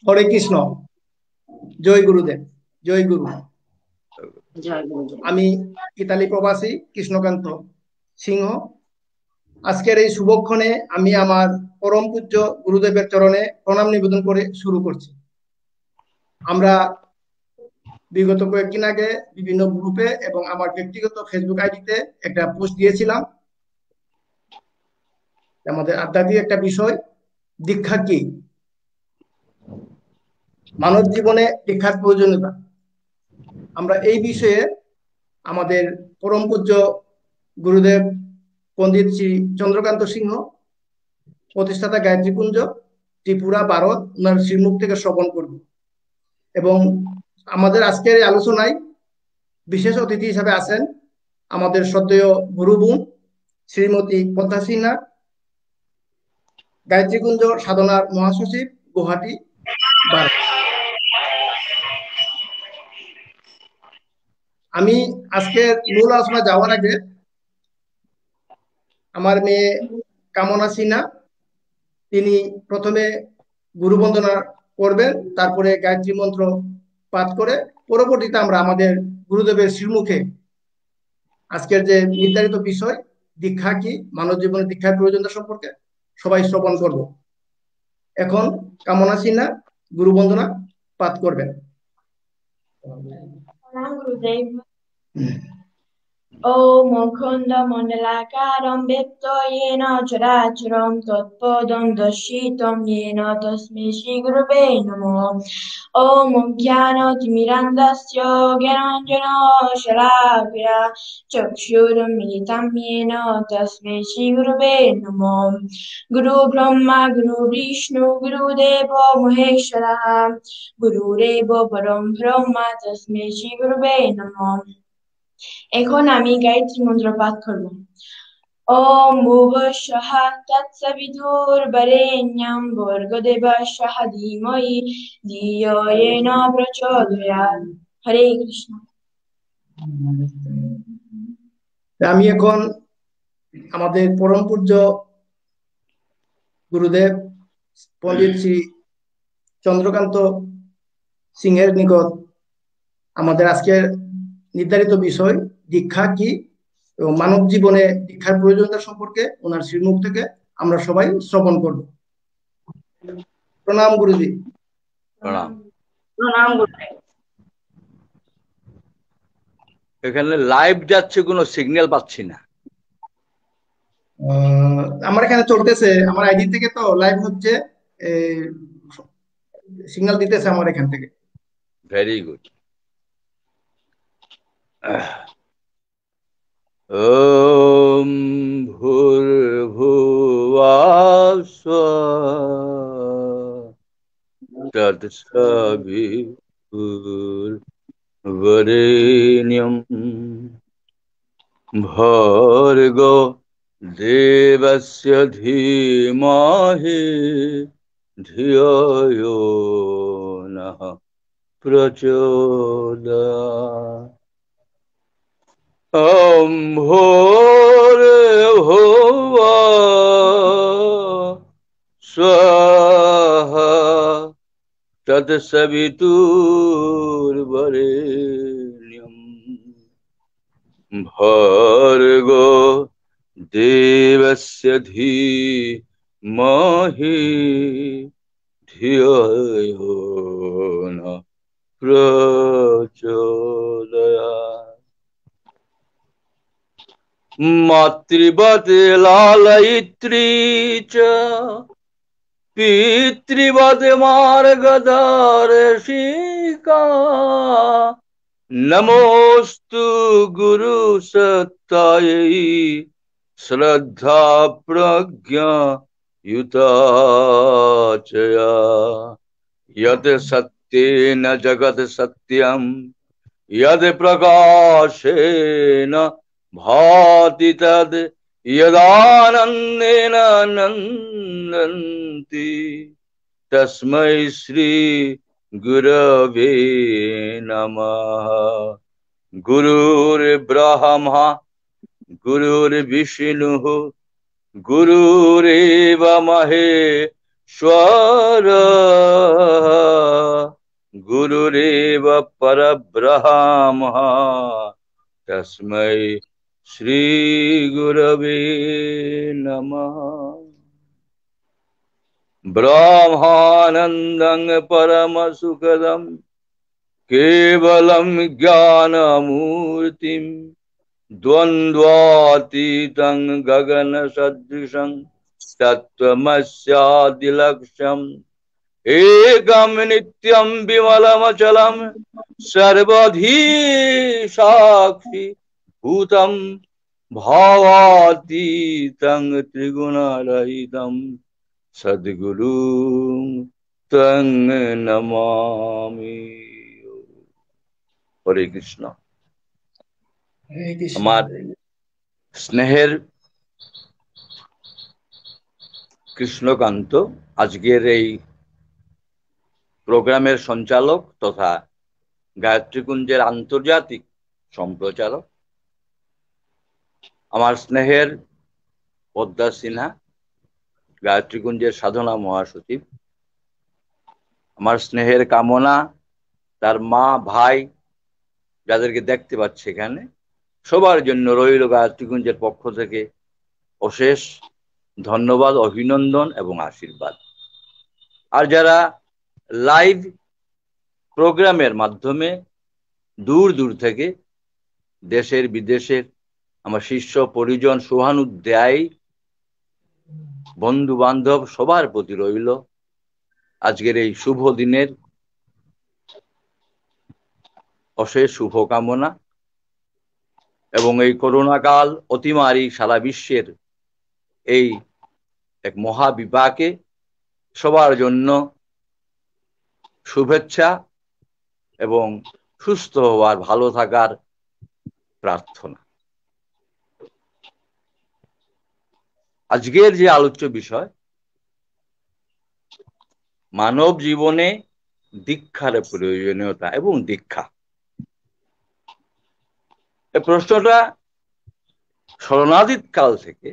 হরে কৃষ্ণ। জয় গুরুদেব। জয় গুরু। আমি ইতালি প্রবাসী কৃষ্ণকান্ত সিংহ। আজকের এই শুভক্ষণে আমি আমার পরম পূজ্য গুরুদেবের চরণে প্রণাম নিবেদন করে শুরু করছি। আমরা বিগত কয়েকদিন আগে বিভিন্ন গ্রুপে এবং আমার ব্যক্তিগত ফেসবুক আইডিতে একটা পোস্ট দিয়েছিলাম। আমাদের আধ্যাত্মিক একটা বিষয়, দীক্ষা কি, মানব জীবনে দীক্ষার প্রয়োজনীয়তা। আমরা এই বিষয়ে আমাদের পরম পূজ্য গুরুদেব পণ্ডিত শ্রী চন্দ্রকান্ত সিংহ, প্রতিষ্ঠাতা গায়ত্রী কুঞ্জ, ত্রিপুরা, ভারত, ওনার শ্রীমুখ থেকে শ্রবণ করব। এবং আমাদের আজকের এই আলোচনায় বিশেষ অতিথি হিসাবে আছেন আমাদের শ্রদ্ধেয় গুরুবোন শ্রীমতী পদ্মা সিনহা, গায়ত্রী কুঞ্জ সাধনার মহাসচিব, গুয়াহাটি, ভারত। আমি আজকের মূল আলোচনা যাওয়ার আগে আমার মেয়ে কামনা সিনহা, তিনি প্রথমে গুরু বন্দনা করবেন, তারপরে গায়ত্রী মন্ত্র পাঠ করে পরবর্তীতে আমরা আমাদের গুরুদেবের শ্রীমুখে আজকের যে নির্ধারিত বিষয়, দীক্ষা কি, মানব জীবনে দীক্ষার প্রয়োজনীয়তা সম্পর্কে সবাই শ্রবণ করব। এখন কামনা সিনহা গুরু বন্দনা পাঠ করবেন। Om Mukunda Mandalakaram Vipto Yena Characharam Tatpadam Dashitam Yena Tasme Shri Gurave Namo. Om Jnana Timirandasya Gyananjana Shalakya Chakshuram Militam Yena Tasme Shri Gurave Namo. Guru Brahma Guru Vishnu Guru Deva Maheshwara Guru Deva Param Brahma Tasme Shri Gurave Namo. এখন আমি গায়ত্রী মন্ত্র পাঠ করব। ওম ভুবস্বঃ তৎসবিতুর্বরেণ্যং ভর্গদেবস্যঃ ধীমহি ধিয়ো येन প্রচোদয়াৎ। হরে কৃষ্ণ। আমি এখন আমাদের পরম পূজ্য গুরুদেব পণ্ডিত শ্রী চন্দ্রকান্ত সিংহের নিকট আমাদের আজকের নির্ধারিত বিষয় দীক্ষা কি এবং মানব জীবনে দীক্ষার প্রয়োজনীয়তা সম্পর্কে ওনার শ্রীমুখ থেকে আমরা সবাই শ্রবণ করব। প্রণাম গুরুজি। প্রণাম। প্রণাম গুরুদেব। এখানে লাইভ যাচ্ছে, কোনো সিগন্যাল পাচ্ছি না। আমার এখানে চলতেছে, আমার আইডি থেকে তো লাইভ হচ্ছে, সিগন্যাল দিতেছে আমার এখান থেকে। Very good. ওম ভূর্ভুবঃ স্বঃ তৎসবিতুর্বরেণ্যং ভর্গো দেবস্য ধীমহি ধিয়ো यो নঃ প্রচোদয়াৎ। ওম ভূর্ভুবঃ স্বঃ তৎসবিতুর্বরেণ্যং ভর্গো দেবস্য ধীমহি ধিয়ো নঃ প্রচোদয়াৎ। মাতৃবৎ লালয়িত্রী চ পিতৃবৎ মার্গদর্শিকা নমোস্তু গুরু সত্তাयै শ্রদ্ধা প্রজ্ঞা युताचया यत् सत्येन जगत् सत्यं यद् प्रकाशेन भाति तद् यदानन्देन नन्दन्ति तस्मै श्री गुरवे नमः। गुरुर्ब्रह्मा गुरुर्विष्णुः गुरुरेव महेश्वर गुरुरेव परब्रह्म तस्मै श्री गुरवे नमः। ब्रह्मानन्दं परमसुखदं केवलं ज्ञानमूर्तिं द्वन्द्वातीतं गगनसदृशं तत्त्वमस्यादिलक्ष्यम् एकं नित्यं विमलमचलं सर्वधी साक्षि भूतं भावातीतं त्रिगुणरहितं सद्गुरुं तं नमामि। हरे कृष्ण। হরে কৃষ্ণ। আমার স্নেহের কৃষ্ণকান্ত আজকের এই প্রোগ্রামের সঞ্চালক তথা গায়ত্রীকুঞ্জের আন্তর্জাতিক সম্প্রচারক, আমার স্নেহের পদ্মা সিনহা গায়ত্রীকুঞ্জের সাধনা মহাসচিব, আমার স্নেহের কামনা তার মা ভাই যাদেরকে দেখতে পাচ্ছে এখানে সবার জন্য রইল গায়ত্রীকুঞ্জের পক্ষ থেকে অশেষ ধন্যবাদ, অভিনন্দন এবং আশীর্বাদ। আর যারা লাইভ প্রোগ্রামের মাধ্যমে দূর দূর থেকে দেশের বিদেশের আমার শিষ্য পরিজন শুভানুধ্যায়ী বন্ধু বান্ধব সবার প্রতি রইল আজকের এই শুভ দিনের অশেষ শুভকামনা এবং এই করোনা কাল অতিমারী সারা বিশ্বের এই এক মহাবিপাকে সবার জন্য শুভেচ্ছা এবং সুস্থ হওয়ার ভালো থাকার প্রার্থনা। আজকের যে আলোচ্য বিষয় মানব জীবনে দীক্ষার প্রয়োজনীয়তা এবং দীক্ষা, এই প্রশ্নটা স্মরণাতীত কাল থেকে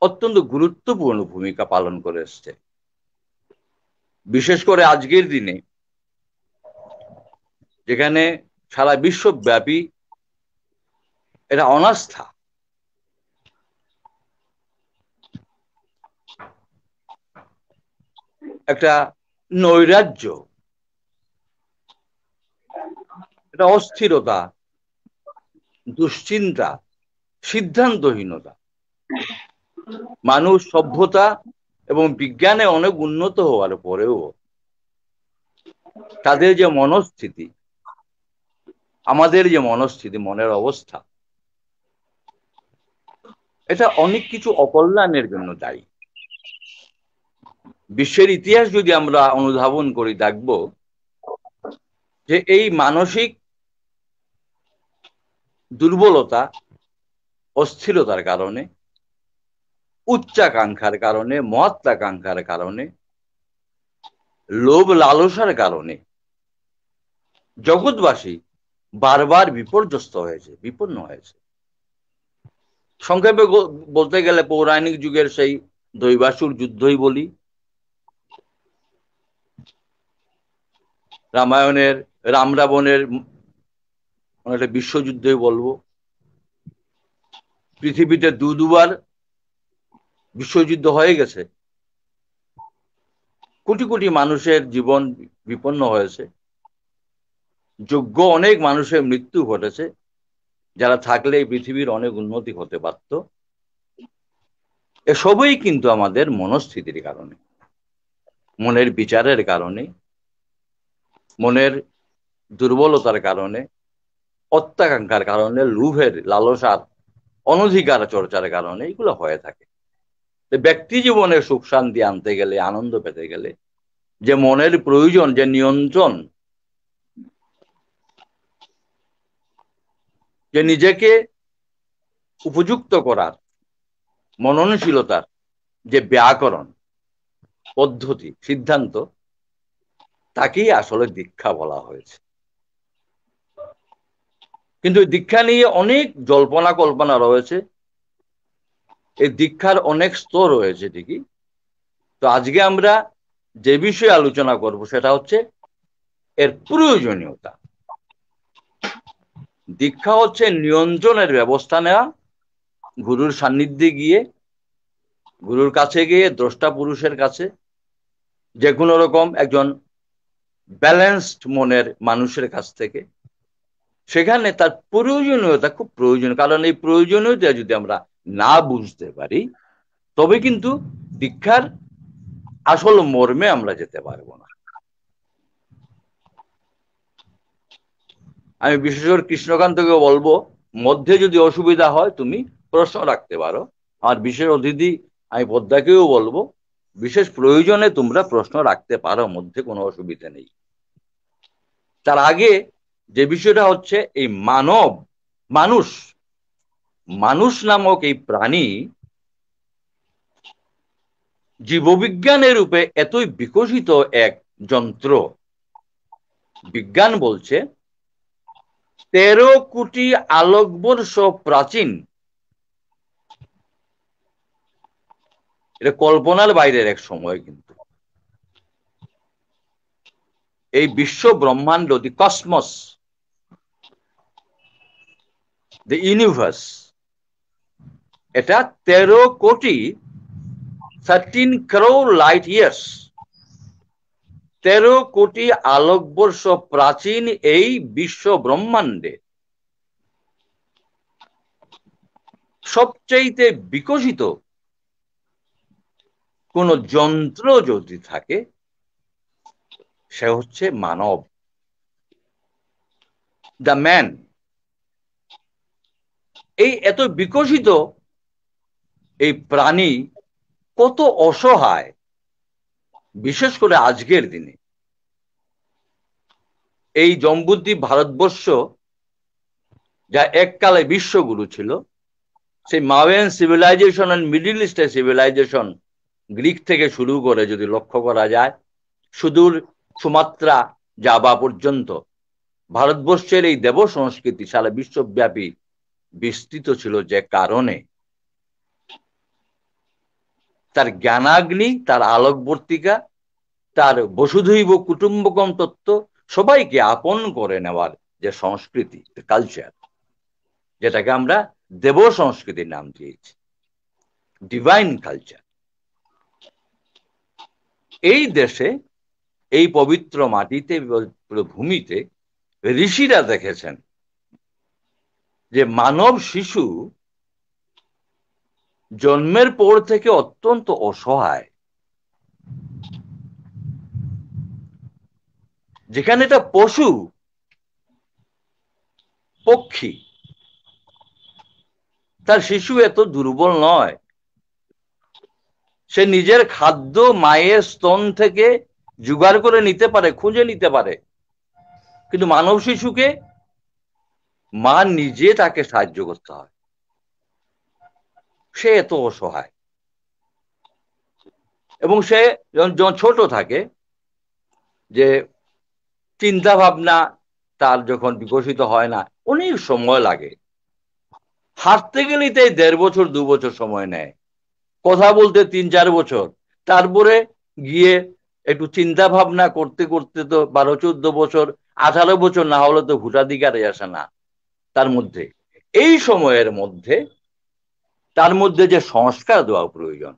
অত্যন্ত গুরুত্বপূর্ণ ভূমিকা পালন করে এসছে। বিশেষ করে আজকের দিনে যেখানে সারা বিশ্বব্যাপী এটা অনাস্থা, একটা নৈরাজ্য, একটা অস্থিরতা, দুশ্চিন্তা, সিদ্ধান্তহীনতা, মানুষ সভ্যতা এবং বিজ্ঞানে অনেক উন্নত হওয়ার পরেও তাদের যে মনস্থিতি, আমাদের যে মনস্থিতি, মনের অবস্থা, এটা অনেক কিছু অকল্যাণের জন্য দায়ী। বিশ্বের ইতিহাস যদি আমরা অনুধাবন করি দেখব যে এই মানসিক দুর্বলতা, অস্থিরতার কারণে, উচ্চাকাঙ্ক্ষার কারণে, মহত্বাকাঙ্ক্ষার কারণে, লোভ লালসার কারণে জগৎবাসী বারবার বিপর্যস্ত হয়েছে, বিপন্ন হয়েছে। সংক্ষেপে বলতে গেলে পৌরাণিক যুগের সেই দৈবাসুর যুদ্ধই বলি, রামায়ণের রাম রাবণের একটা বিশ্বযুদ্ধই বলবো, পৃথিবীতে দুবার বিশ্বযুদ্ধ হয়ে গেছে, কোটি কোটি মানুষের জীবন বিপন্ন হয়েছে, যোগ্য অনেক মানুষের মৃত্যু ঘটেছে, যারা থাকলে এই পৃথিবীর অনেক উন্নতি হতে পারত। এসবই কিন্তু আমাদের মনস্থিতির কারণে, মনের বিচারের কারণে, মনের দুর্বলতার কারণে, অত্যাকাঙ্ক্ষার কারণে, লোভের লালসার অনধিকার চর্চার কারণে এগুলো হয়ে থাকে। ব্যক্তি জীবনে সুখ শান্তি আনতে গেলে, আনন্দ পেতে গেলে যে মনের প্রয়োজন, যে নিয়ন্ত্রণ, যে নিজেকে উপযুক্ত করার মননশীলতার যে ব্যাকরণ, পদ্ধতি, সিদ্ধান্ত, তাকেই আসলে দীক্ষা বলা হয়েছে। কিন্তু দীক্ষা নিয়ে অনেক জল্পনা কল্পনা রয়েছে, এই দীক্ষার অনেক স্তর রয়েছে ঠিকই। তো আজকে আমরা যে বিষয়ে আলোচনা করব সেটা হচ্ছে এর প্রয়োজনীয়তা। দীক্ষা হচ্ছে নিয়ন্ত্রণের ব্যবস্থা নেওয়া, গুরুর সান্নিধ্যে গিয়ে, গুরুর কাছে গিয়ে, দ্রষ্টা পুরুষের কাছে, যে কোনো রকম একজন ব্যালেন্সড মনের মানুষের কাছ থেকে। সেখানে তার প্রয়োজনীয়তা খুব প্রয়োজন, কারণ এই প্রয়োজনীয়তা যদি আমরা না বুঝতে পারি তবে কিন্তু দীক্ষার আসল মর্মে আমরা যেতে পারবো না। আমি বিশেষ করে কৃষ্ণকান্তকে বলবো, মধ্যে যদি অসুবিধা হয় তুমি প্রশ্ন রাখতে পারো। আর বিশেষ অতিথি আমি পদ্মাকেও বলবো, বিশেষ প্রয়োজনে তোমরা প্রশ্ন রাখতে পারো, মধ্যে কোনো অসুবিধা নেই। তার আগে যে বিষয়টা হচ্ছে এই মানুষ নামক এই প্রাণী জীববিজ্ঞানের রূপে এতই বিকশিত এক যন্ত্র। বিজ্ঞান বলছে 13 কোটি আলোকবর্ষ প্রাচীন। এটা কল্পনার বাইরের এক সময়। কিন্তু এই বিশ্ব ব্রহ্মাণ্ড, দি কসমস, দ্য ইউনিভার্স, এটা 13 কোটি 13 crore লাইট ইয়ার্স, 13 কোটি আলোকবর্ষ প্রাচীন এই বিশ্ব ব্রহ্মাণ্ডে সবচাইতে বিকশিত কোন যন্ত্র যদি থাকে সে হচ্ছে মানব, দ্য ম্যান। এই এত বিকশিত এই প্রাণী কত অসহায়, বিশেষ করে আজকের দিনে। এই জম্বুদ্বীপ ভারতবর্ষ, যা এককালে বিশ্বগুরু ছিল, সেই মাওয়ান সিভিলাইজেশন এন্ড মিডল ইস্টের সিভিলাইজেশন, গ্রিক থেকে শুরু করে যদি লক্ষ্য করা যায় সুদূর সুমাত্রা জাভা পর্যন্ত ভারতবর্ষের এই দেব সংস্কৃতি সারা বিশ্বব্যাপী বিস্তৃত ছিল, যে কারণে তার জ্ঞানাগ্নি, তার আলোকবর্তিকা, তার বসুধৈব কুটুম্বকম তত্ত্ব, সবাইকে আপন করে নেওয়ার যে সংস্কৃতি, কালচার, যেটাকে আমরা দেব সংস্কৃতির নাম দিয়েছি, ডিভাইন কালচার। এই দেশে, এই পবিত্র মাটিতে, ভূমিতে ঋষিরা দেখেছেন যে মানব শিশু জন্মের পর থেকে অত্যন্ত অসহায়। যেখানে এটা পশু পক্ষী, তার শিশু এত দুর্বল নয়। সে নিজের খাদ্য মায়ের স্তন থেকে জোগাড় করে নিতে পারে, খুঁজে নিতে পারে, কিন্তু মানব শিশুকে মা নিজে তাকে সাহায্য করতে হয়। সে এত অসহায়। এবং সে যখন ছোট থাকে, যে চিন্তা ভাবনা তার যখন বিকশিত হয় না, অনেক সময় লাগে। হাঁটতে গেলেই তাই 1.5 বছর 2 বছর সময় নেয়, কথা বলতে 3-4 বছর, তারপরে গিয়ে একটু চিন্তা ভাবনা করতে করতে তো 12-14 বছর, 18 বছর না হলে তো ভোটাধিকারে আসে না তার মধ্যে। এই সময়ের মধ্যে তার মধ্যে যে সংস্কার দেওয়া প্রয়োজন,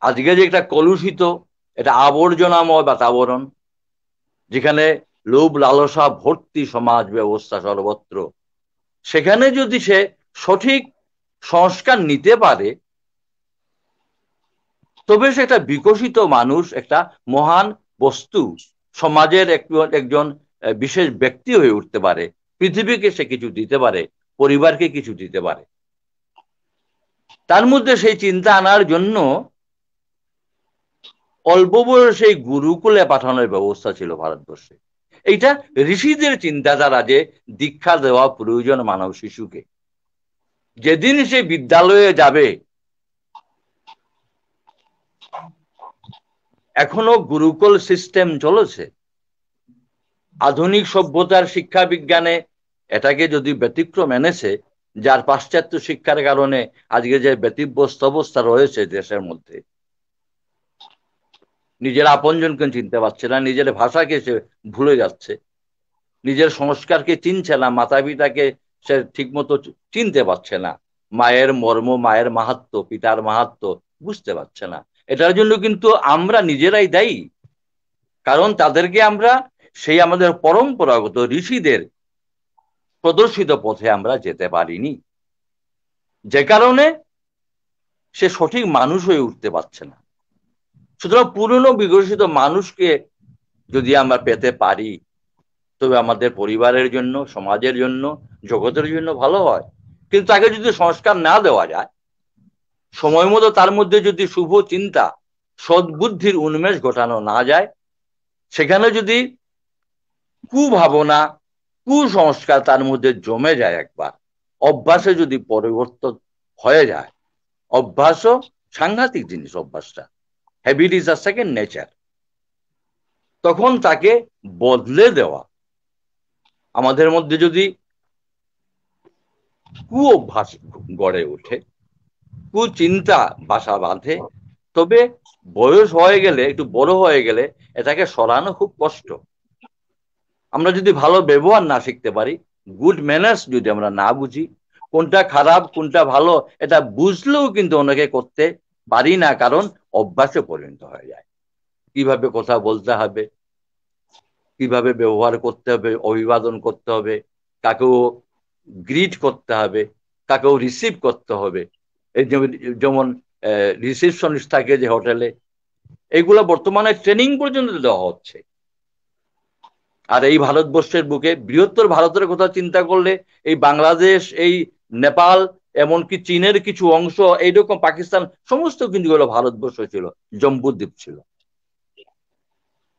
আজকে যে একটা কলুষিত, এটা আবর্জনাময় বাতাবরণ, যেখানে লোভ লালসা ভর্তি সমাজ ব্যবস্থা সর্বত্র, সেখানে যদি সে সঠিক সংস্কার নিতে পারে তবে সে একটা বিকশিত মানুষ, একটা মহান বস্তু, সমাজের একজন বিশেষ ব্যক্তি হয়ে উঠতে পারে, পৃথিবীকে সে কিছু দিতে পারে, পরিবারকে কিছু দিতে পারে। তার মধ্যে সেই চিন্তা আনার জন্য অল্প বয়সে গুরুকুলে পাঠানোর ব্যবস্থা ছিল ভারতবর্ষে। এইটা ঋষিদের চিন্তাধারা যে দীক্ষা দেওয়া প্রয়োজন মানব শিশুকে। যেদিন সে বিদ্যালয়ে যাবে, এখনো গুরুকুল সিস্টেম চলেছে। আধুনিক সভ্যতার শিক্ষা বিজ্ঞানে এটাকে যদি ব্যতিক্রম এনেছে, যার পাশ্চাত্য শিক্ষার কারণে আজকে যে ব্যতিব্যস্ত অবস্থা রয়েছে দেশের মধ্যে, নিজের আপনজনকে চিনতে পারছে না, নিজের ভাষাকে সে ভুলে যাচ্ছে, নিজের সংস্কারকে চিনছে না, মাতা পিতাকে সে ঠিক মতো চিনতে পারছে না, মায়ের মর্ম, মায়ের মাহাত্ম্য, পিতার মাহাত্ম্য বুঝতে পারছে না। এটার জন্য কিন্তু আমরা নিজেরাই দায়ী। কারণ তাদেরকে আমরা সেই আমাদের পরম্পরাগত ঋষিদের প্রদর্শিত পথে আমরা যেতে পারিনি, যে কারণে সে সঠিক মানুষ হয়ে উঠতে পারছে না। সুতরাং পুরনো বিকশিত মানুষকে যদি আমরা পেতে পারি, তবে আমাদের পরিবারের জন্য, সমাজের জন্য, জগতের জন্য ভালো হয়। কিন্তু তাকে যদি সংস্কার না দেওয়া যায়, সময় মতো তার মধ্যে যদি শুভ চিন্তা, সদ্বুদ্ধির উন্মেষ ঘটানো না যায়, সেখানে যদি কুভাবনা, কুসংস্কার তার মধ্যে জমে যায়, একবার অভ্যাসে যদি পরিবর্তন হয়ে যায়, অভ্যাসও সাংঘাতিক জিনিস, অভ্যাসটা, habit is a second nature, তখন তাকে বদলে দেওয়া, আমাদের মধ্যে যদি কুঅভ্যাস গড়ে ওঠে, কুচিন্তা বাসা বাঁধে, তবে বয়স হয়ে গেলে, একটু বড় হয়ে গেলে এটাকে সরানো খুব কষ্ট। আমরা যদি ভালো ব্যবহার না শিখতে পারি, গুড ম্যানার্স যদি আমরা না বুঝি, কোনটা খারাপ কোনটা ভালো এটা বুঝলেও কিন্তু অনেকে করতে পারি না, কারণ অভ্যাসে পরিণত হয়ে যায়। কিভাবে কথা বলতে হবে, কিভাবে ব্যবহার করতে হবে, অভিবাদন করতে হবে, কাকেও গ্রিট করতে হবে, কাকেও রিসিভ করতে হবে, এই যেমন রিসিপশনিস্ট থাকে যে হোটেলে, এইগুলো বর্তমানে ট্রেনিং পর্যন্ত দেওয়া হচ্ছে। আর এই ভারতবর্ষের বুকে, বৃহত্তর ভারতের কথা চিন্তা করলে, এই বাংলাদেশ, এই নেপাল, এমনকি চীনের কিছু অংশ, এইরকম পাকিস্তান, সমস্ত কিন্তু ভারতবর্ষ ছিল, জম্বুদ্বীপ ছিল,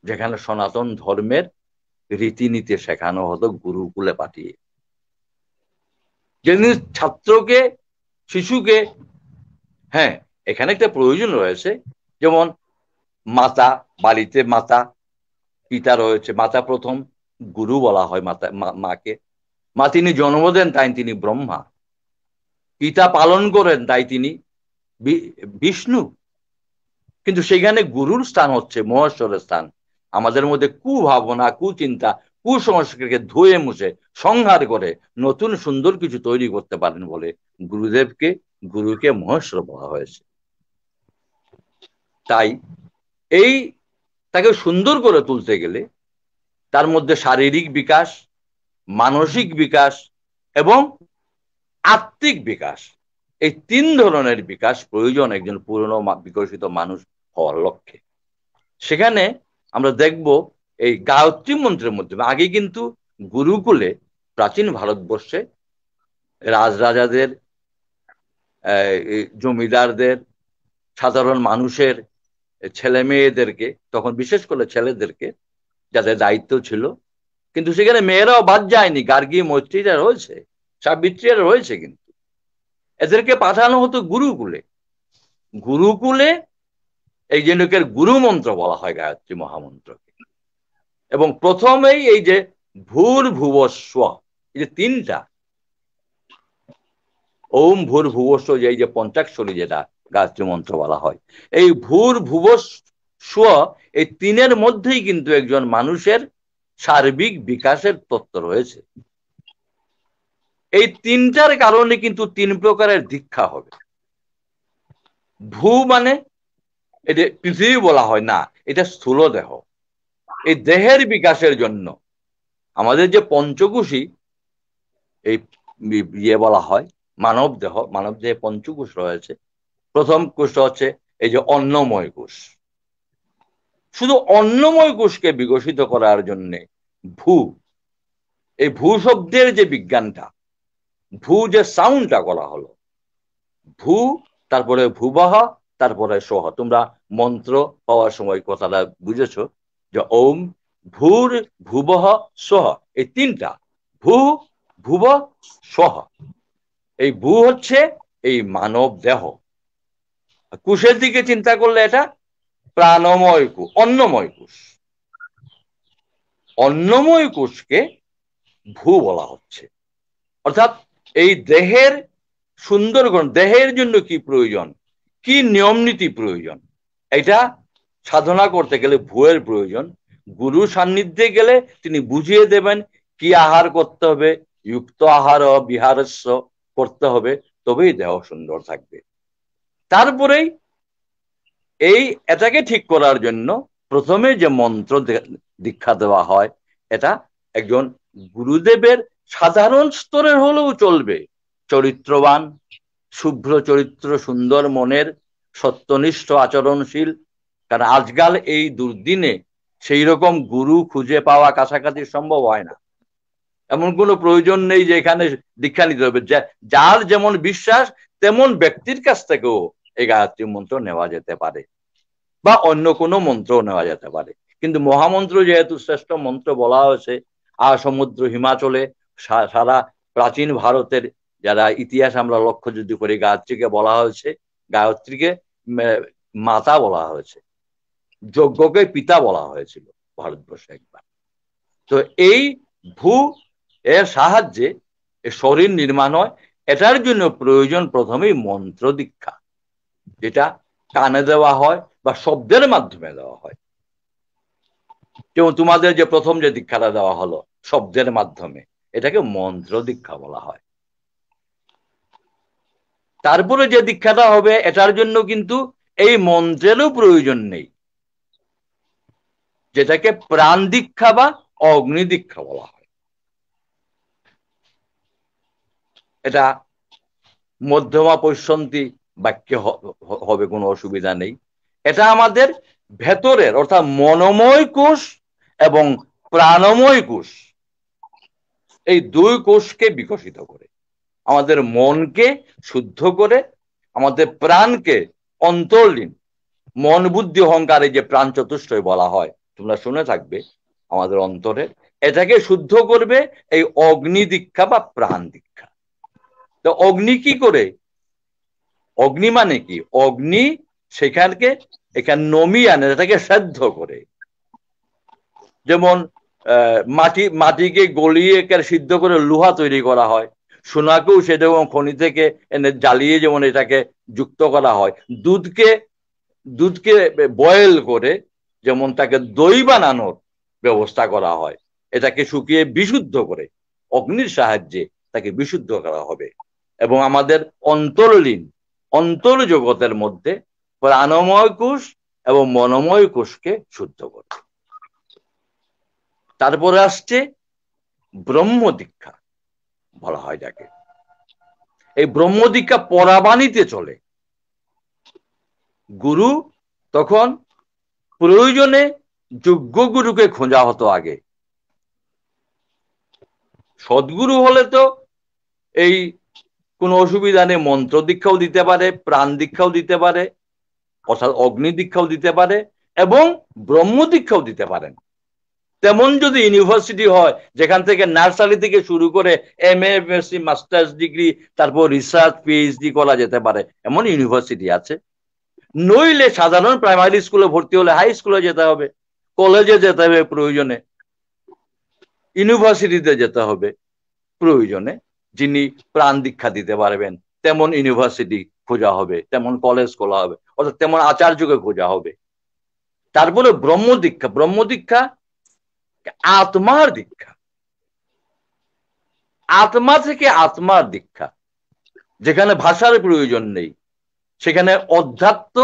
যেখানে সনাতন ধর্মের রীতিনীতি শেখানো হতো গুরুকুলে পাঠিয়ে। যেদিন ছাত্রকে, শিশুকে, হ্যাঁ এখানে একটা প্রয়োজন রয়েছে, যেমন মাতা, বাড়িতে মাতা পিতা রয়েছে, মাতা প্রথম, গুরু বলা হয় মাতা, মাকে। মা তিনি জন্ম দেন তাই তিনি ব্রহ্মা, পিতা পালন করেন তাই তিনি বিষ্ণু। কিন্তু সেখানে গুরুর স্থান হচ্ছে মহেশ্বরের স্থান। আমাদের মধ্যে কুভাবনা, কুচিন্তা, কুসংস্কারকে ধুয়ে মুছে সংহার করে নতুন সুন্দর কিছু তৈরি করতে পারেন বলে গুরুদেবকে, গুরুকে মহেশ্বর বলা হয়েছে। তাই এই তাকে সুন্দর করে তুলতে গেলে তার মধ্যে শারীরিক বিকাশ, মানসিক বিকাশ এবং আত্মিক বিকাশ, এই তিন ধরনের বিকাশ প্রয়োজন একজন পুরনো বিকশিত মানুষ হওয়ার লক্ষ্যে। সেখানে আমরা দেখব এই গায়ত্রী মন্ত্রের মধ্যে, আগে কিন্তু গুরুকুলে প্রাচীন ভারতবর্ষে রাজরাজাদের, জমিদারদের, সাধারণ মানুষের ছেলে মেয়েদেরকে, তখন বিশেষ করে ছেলেদেরকে যাদের দায়িত্ব ছিল, কিন্তু সেখানে মেয়েরাও বাদ যায়নি, গার্গী, মৈত্রীরা রয়েছে, সাবিত্রীরা রয়েছে, কিন্তু এদেরকে পাঠানো হতো গুরুকুলে। গুরুকুলে এই জন্যকের গুরু মন্ত্র বলা হয় গায়ত্রী মহামন্ত্রকে। এবং প্রথমেই এই যে ভূর্ভুবস্ব, এই যে তিনটা, ওম ভূর্ভুবস্ব, এই যে পঞ্চাক্ষরী যেটা গায়ত্রী মন্ত্র বলা হয়, এই ভূর্ভুবস্ব, এই তিনের মধ্যেই কিন্তু একজন মানুষের সার্বিক বিকাশের তত্ত্ব রয়েছে। এই তিনটার কারণে কিন্তু তিন প্রকারের দীক্ষা হবে। ভূ মানে এটা পৃথিবী বলা হয় না, এটা স্থূল দেহ। এই দেহের বিকাশের জন্য আমাদের যে পঞ্চকোষী, এই ইয়ে বলা হয় মানব দেহ, মানব দেহে পঞ্চকোষ রয়েছে। প্রথম কোষ হচ্ছে এই যে অন্নময় কোষ। শুধু অন্নময় কোষকে বিকশিত করার জন্য ভূ, এই ভূ শব্দের যে বিজ্ঞানটা, ভূ যে সাউন্ডটা করা হলো, ভূ, তারপরে ভূবহ, তারপরে সহ, তোমরা মন্ত্র পাওয়ার সময় কথাটা বুঝেছো যে ওম ভূর ভূবহ সহ, এই তিনটা, ভূ ভূব সহ। এই ভূ হচ্ছে এই মানব দেহ। কোষের দিকে চিন্তা করলে এটা প্রাণময় কোষ, অন্নময় কোষ। অন্নময় কোষকে ভূ বলা হচ্ছে। অর্থাৎ এই দেহের সুন্দর গুণ, দেহের জন্য কি প্রয়োজন, কি নিয়ম নীতি প্রয়োজন, এটা সাধনা করতে গেলে ভুয়ের প্রয়োজন। গুরু সান্নিধ্যে গেলে তিনি বুঝিয়ে দেবেন কি আহার করতে হবে, যুক্ত আহার বিহারস্য করতে হবে, তবেই দেহ সুন্দর থাকবে। তারপরেই এটাকে ঠিক করার জন্য প্রথমে যে মন্ত্র দীক্ষা দেওয়া হয়, এটা একজন গুরুদেবের সাধারণ স্তরের হলেও চলবে, চরিত্রবান, শুভ্র চরিত্র, সুন্দর মনের, সত্যনিষ্ঠ আচরণশীল। কারণ আজকাল এই দুর্দিনে সেই রকম গুরু খুঁজে পাওয়া কাছাকাছি সম্ভব হয় না। এমন কোনো প্রয়োজন নেই যে এখানে দীক্ষা নিতে হবে, যার যেমন বিশ্বাস তেমন ব্যক্তির কাছ থেকেও এই গায়ত্রী মন্ত্র নেওয়া যেতে পারে, বা অন্য কোনো মন্ত্র নেওয়া যেতে পারে। কিন্তু মহামন্ত্র যেহেতু শ্রেষ্ঠ মন্ত্র বলা হয়েছে, আর সমুদ্র হিমাচলে সারা প্রাচীন ভারতের যারা ইতিহাস আমরা লক্ষ্য যদি করি, গায়ত্রীকে বলা হয়েছে, গায়ত্রীকে মাতা বলা হয়েছে, যজ্ঞকে পিতা বলা হয়েছিল ভারতবর্ষে একবার। তো এই ভূ এর সাহায্যে শরীর নির্মাণ হয়। এটার জন্য প্রয়োজন প্রথমেই মন্ত্র দীক্ষা, যেটা কানে দেওয়া হয় বা শব্দের মাধ্যমে দেওয়া হয়। যেমন তোমাদের যে প্রথম যে দীক্ষাটা দেওয়া হলো শব্দের মাধ্যমে, এটাকে মন্ত্র দীক্ষা বলা হয়। তারপরে যে দীক্ষাটা হবে, এটার জন্য কিন্তু এই মন্ত্রেরও প্রয়োজন নেই, যেটাকে প্রাণ দীক্ষা বা অগ্নি দীক্ষা বলা হয়। এটা মধ্যমা পৈশন্তি বাক্যে হবে, কোনো অসুবিধা নেই। এটা আমাদের ভেতরের অর্থাৎ মনোময় কোষ এবং প্রাণময় কোষ, এই দুই কোষকে বিকশিত করে, আমাদের মনকে শুদ্ধ করে, আমাদের প্রাণকে, অন্তর্লীন মন বুদ্ধি অহংকারে যে প্রাণ চতুষ্টয় বলা হয়, তোমরা শুনে থাকবে আমাদের অন্তরে, এটাকে শুদ্ধ করবে এই অগ্নি দীক্ষা বা প্রাণ দীক্ষা। তো অগ্নি কি করে, অগ্নি মানে কি, অগ্নি সেখানকে এখানে নমিয়ে আনে, এটাকে সেদ্ধ করে। যেমন মাটিকে গলিয়ে সিদ্ধ করে লোহা তৈরি করা হয়, সোনাকেও সেরকম খনি থেকে এনে জ্বালিয়ে যেমন এটাকে যুক্ত করা হয়, দুধকে বয়েল করে যেমন তাকে দই বানানোর ব্যবস্থা করা হয়, এটাকে শুকিয়ে বিশুদ্ধ করে অগ্নির সাহায্যে তাকে বিশুদ্ধ করা হবে। এবং আমাদের অন্তর্লীন অন্তর্জগতের মধ্যে প্রাণময় কোষ এবং মনোময় কোষকে শুদ্ধ করে। তারপরে আসছে ব্রহ্ম দীক্ষা বলা হয় যাকে। এই ব্রহ্ম দীক্ষা পরাবাণীতে চলে। গুরু তখন প্রয়োজনে যোগ্য গুরুকে খোঁজা হতো আগে। সদ্গুরু হলে তো এই কোনো অসুবিধা নেই, মন্ত্র দীক্ষাও দিতে পারে, প্রাণ দীক্ষাও দিতে পারে, অর্থাৎ অগ্নি দীক্ষাও দিতে পারে এবং ব্রহ্ম দীক্ষাও দিতে পারেন। তেমন যদি ইউনিভার্সিটি হয় যেখান থেকে নার্সারি থেকে শুরু করে MA MSc মাস্টার্স ডিগ্রি, তারপর রিসার্চ PhD করা যেতে পারে, এমন ইউনিভার্সিটি আছে। নইলে সাধারণ প্রাইমারি স্কুলে ভর্তি হলে হাই স্কুলে যেতে হবে, কলেজে যেতে হবে প্রয়োজনে, ইউনিভার্সিটিতে যেতে হবে প্রয়োজনে। যিনি প্রাণ দীক্ষা দিতে পারবেন তেমন ইউনিভার্সিটি খোঁজা হবে, তেমন কলেজ খোলা হবে, অর্থাৎ তেমন আচার্যকে খোঁজা হবে। তারপরে ব্রহ্ম দীক্ষা। ব্রহ্ম দীক্ষা আত্মার দীক্ষা, আত্মা থেকে আত্মার দীক্ষা, যেখানে ভাষার প্রয়োজন নেই, সেখানে অধ্যাত্ম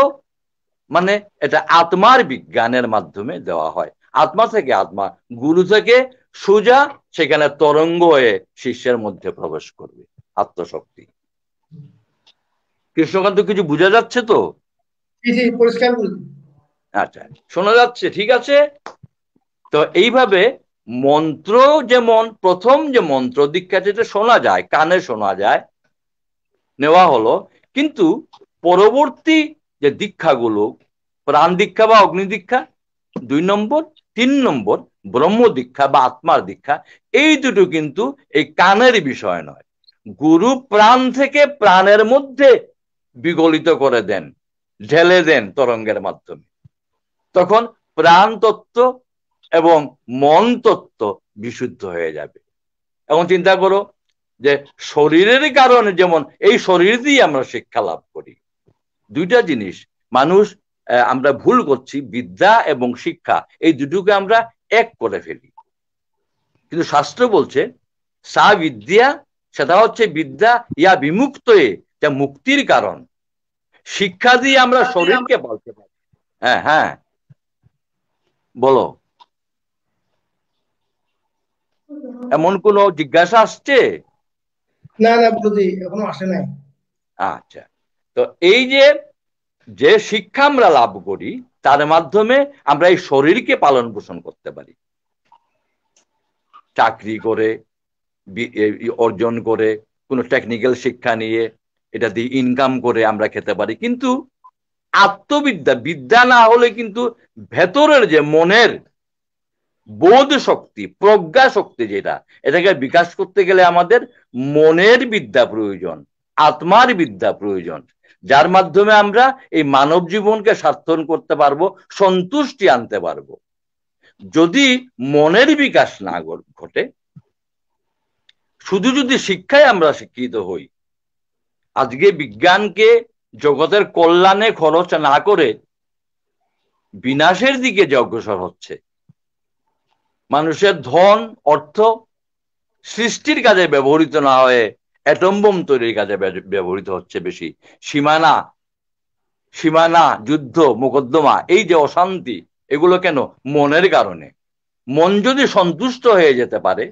মানে এটা আত্মার বিজ্ঞানের মাধ্যমে দেওয়া হয়। আত্মা থেকে আত্মা, গুরু থেকে সোজা সেখানে তরঙ্গ হয়ে শিষ্যের মধ্যে প্রবেশ করবে আত্মশক্তি। কৃষ্ণকান্ত কিছু বোঝা যাচ্ছে তো? পরিষ্কার। আচ্ছা, শোনা যাচ্ছে? ঠিক আছে। তো এইভাবে মন্ত্র, যেমন প্রথম যে মন্ত্র দীক্ষা যেটা শোনা যায়, কানে শোনা যায়, নেওয়া হলো, কিন্তু পরবর্তী যে দীক্ষাগুলো, প্রাণ দীক্ষা বা অগ্নি দীক্ষা 2 নম্বর, 3 নম্বর ব্রহ্ম দীক্ষা বা আত্মার দীক্ষা, এই দুটো কিন্তু এই কানের বিষয় নয়। গুরু প্রাণ থেকে প্রাণের মধ্যে বিগলিত করে দেন, ঢেলে দেন তরঙ্গের মাধ্যমে, তখন প্রাণ তত্ত্ব এবং মন তত্ত্ব বিশুদ্ধ হয়ে যাবে। এখন চিন্তা করো, যে শরীরের কারণে, যেমন এই শরীর দিয়ে আমরা শিক্ষা লাভ করি। দুইটা জিনিস মানুষ আমরা ভুল করছি, বিদ্যা এবং শিক্ষা এই দুটোকে আমরা এক করে ফেলি। কিন্তু শাস্ত্র বলছে সা বিদ্যা, সেটা হচ্ছে বিদ্যা ইয়া বিমুক্ত, যা মুক্তির কারণ। শিক্ষা দিয়ে আমরা শরীরকে পালতে পারি। হ্যাঁ হ্যাঁ বলো, এমন কোন জিজ্ঞাসা আসছে? না না বুঝি এখনো আসে নাই। আচ্ছা, তো এই যে শিক্ষা আমরা লাভ করি তার মাধ্যমে আমরা এই শরীরকে পালন পোষণ করতে পারি। চাকরি করে, অর্জন করে, কোনো টেকনিক্যাল শিক্ষা নিয়ে এটা দিয়ে ইনকাম করে আমরা খেতে পারি। কিন্তু আত্মবিদ্যা, বিদ্যা না হলে কিন্তু ভেতরের যে মনের বোধ শক্তি, প্রজ্ঞা শক্তি, যেটা এটাকে বিকাশ করতে গেলে আমাদের মনের বিদ্যা প্রয়োজন, আত্মার বিদ্যা প্রয়োজন, যার মাধ্যমে আমরা এই মানব জীবনকে সার্থক করতে পারবো, সন্তুষ্টি আনতে পারবো। যদি মনের বিকাশ না ঘটে, শুধু যদি শিক্ষায় আমরা শিক্ষিত হই, আজকে বিজ্ঞানকে জগতের কল্যাণে খরচ না করে বিনাশের দিকে যে অগ্রসর হচ্ছে, মানুষের ধন অর্থ সৃষ্টির কাজে ব্যবহৃত না হয়ে অ্যাটম বোম তৈরির কাজে ব্যবহৃত হচ্ছে বেশি। সীমানা যুদ্ধ মোকদ্দমা, এই যে অশান্তি, এগুলো কেন? মনের কারণে। মন যদি সন্তুষ্ট হয়ে যেতে পারে,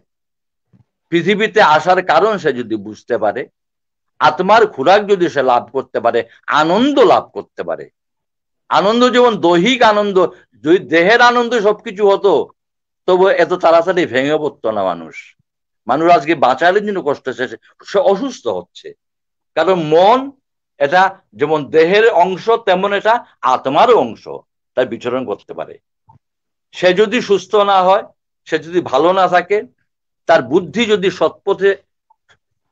পৃথিবীতে আসার কারণ সে যদি বুঝতে পারে, আত্মার খোরাক যদি সে লাভ করতে পারে, আনন্দ লাভ করতে পারে। আনন্দ যেমন দৈহিক আনন্দ, দেহের আনন্দ সবকিছু হতো, তবু এত তাড়াতাড়ি ভেঙে পড়তো না মানুষ। আজকে বাঁচার জন্য কষ্ট, সে অসুস্থ হচ্ছে। কারণ মন এটা যেমন দেহের অংশ, তেমন এটা আত্মারও অংশ, তার বিচরণ করতে পারে। সে যদি সুস্থ না হয়, সে যদি ভালো না থাকে, তার বুদ্ধি যদি সৎপথে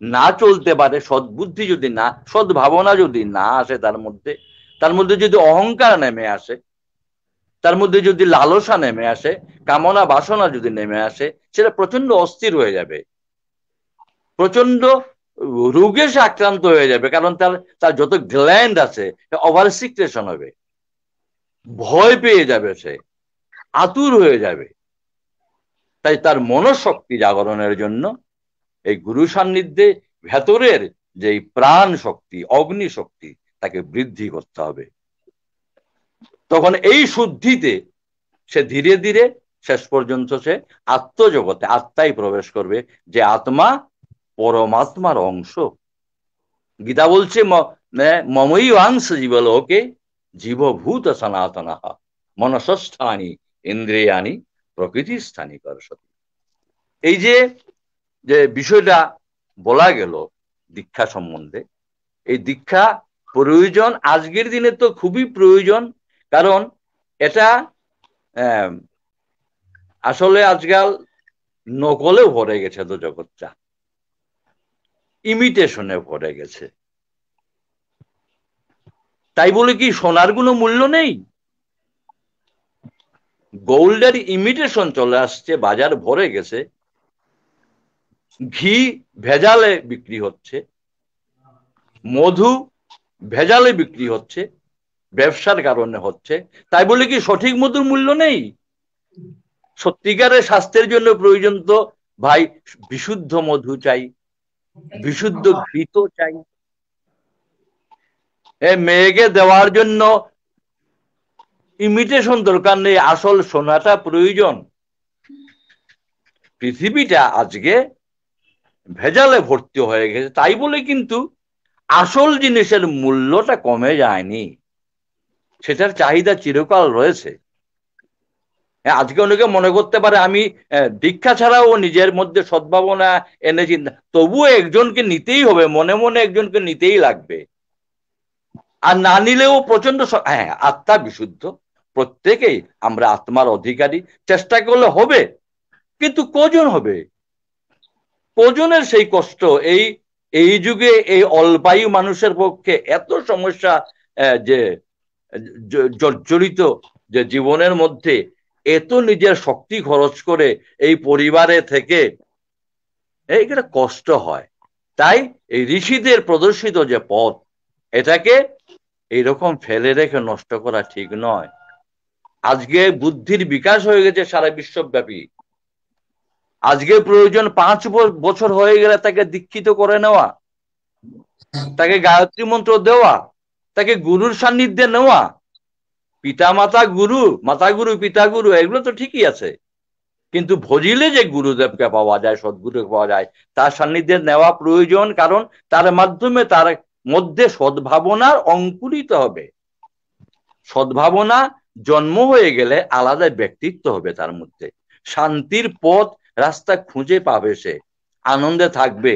না চলতে পারে, সদ্বুদ্ধি যদি না, সদ্ভাবনা যদি না আসে তার মধ্যে যদি অহংকার নেমে আসে, তার মধ্যে যদি লালসা নেমে আসে, কামনা বাসনা যদি নেমে আসে, সেটা প্রচন্ড অস্থির হয়ে যাবে, প্রচন্ড রোগে সে আক্রান্ত হয়ে যাবে। কারণ তার যত গ্ল্যান্ড আছে ওভার সিক্রেশন হবে, ভয় পেয়ে যাবে, সে আতুর হয়ে যাবে। তাই তার মনশক্তি জাগরণের জন্য এই গুরু সান্নিধ্যে ভেতরের যে প্রাণ শক্তি, অগ্নি শক্তি, তাকে বৃদ্ধি করতে হবে। তখন এই শুদ্ধিতে সে ধীরে ধীরে শেষ পর্যন্ত সে আত্মজগতে, আত্মায় প্রবেশ করবে, যে আত্মা পরমাত্মার অংশ। গীতা বলছে মমই অংশ জীবলোকে জীবভূত সনাতন মনসষ্ঠানি ইন্দ্রিয়ানি প্রকৃতি স্থানী করসতি। এই যে বিষয়টা বলা গেল দীক্ষা সম্বন্ধে, এই দীক্ষা প্রয়োজন, আজকের দিনে তো খুবই প্রয়োজন। কারণ এটা আসলে আজকাল নকলেও ভরে গেছে, তো জগৎটা ইমিটেশনে ভরে গেছে। তাই বলে কি সোনার কোনো মূল্য নেই? গোল্ডের ইমিটেশন চলে আসছে, বাজার ভরে গেছে। ঘি ভেজালে বিক্রি হচ্ছে, মধু ভেজালে বিক্রি হচ্ছে, ব্যবসার কারণে হচ্ছে। তাই বলে কি সঠিক মধুর মূল্য নেই? সত্যিকারের স্বাস্থ্যের জন্য প্রয়োজন তো ভাই বিশুদ্ধ মধু চাই, বিশুদ্ধ ঘৃত চাই। মেয়েকে দেওয়ার জন্য ইমিটেশন দরকার নেই, আসল সোনাটা প্রয়োজন। পৃথিবীটা আজকে ভেজালে ভর্তি হয়ে গেছে, তাই বলে কিন্তু আসল জিনিসের মূল্যটা কমে যায়নি, সেটার চাহিদা চিরকাল রয়েছে। আজকে অনেকে মনে করতে পারে আমি দীক্ষা ছাড়াও নিজের মধ্যে সদ্ভাবনা এনেছি, তবুও একজনকে নিতেই হবে, মনে মনে একজনকে নিতেই লাগবে। আর না নিলেও প্রচন্ড, হ্যাঁ আত্মা বিশুদ্ধ, প্রত্যেকেই আমরা আত্মার অধিকারী, চেষ্টা করলে হবে। কিন্তু কজন হবে? কজনের সেই কষ্ট? এই যুগে এই অল্পায়ু মানুষের পক্ষে এত সমস্যা, যে জর্জরিত যে জীবনের মধ্যে এত নিজের শক্তি খরচ করে এই পরিবারে থেকে, এইটা কষ্ট হয়। তাই এই ঋষিদের প্রদর্শিত যে পথ, এটাকে এইরকম ফেলে রেখে নষ্ট করা ঠিক নয়। আজকে বুদ্ধির বিকাশ হয়ে গেছে সারা বিশ্বব্যাপী। আজকে প্রয়োজন 5 বছর হয়ে গেলে তাকে দীক্ষিত করে নেওয়া, তাকে গায়ত্রী মন্ত্র দেওয়া, তাকে গুরুর সান্নিধ্যে নেওয়া। পিতা মাতা গুরু, মাতা গুরু পিতা গুরু, এগুলো তো ঠিকই আছে, কিন্তু ভজিলে যে গুরুদেবকে পাওয়া যায়, সদ্গুরুকে পাওয়া যায়, তার সান্নিধ্যে নেওয়া প্রয়োজন। কারণ তার মাধ্যমে তার মধ্যে সদ্ভাবনার অঙ্কুরিত হবে। সদ্ভাবনা জন্ম হয়ে গেলে আলাদা ব্যক্তিত্ব হবে তার মধ্যে। শান্তির পথ রাস্তা খুঁজে পাবে, সে আনন্দে থাকবে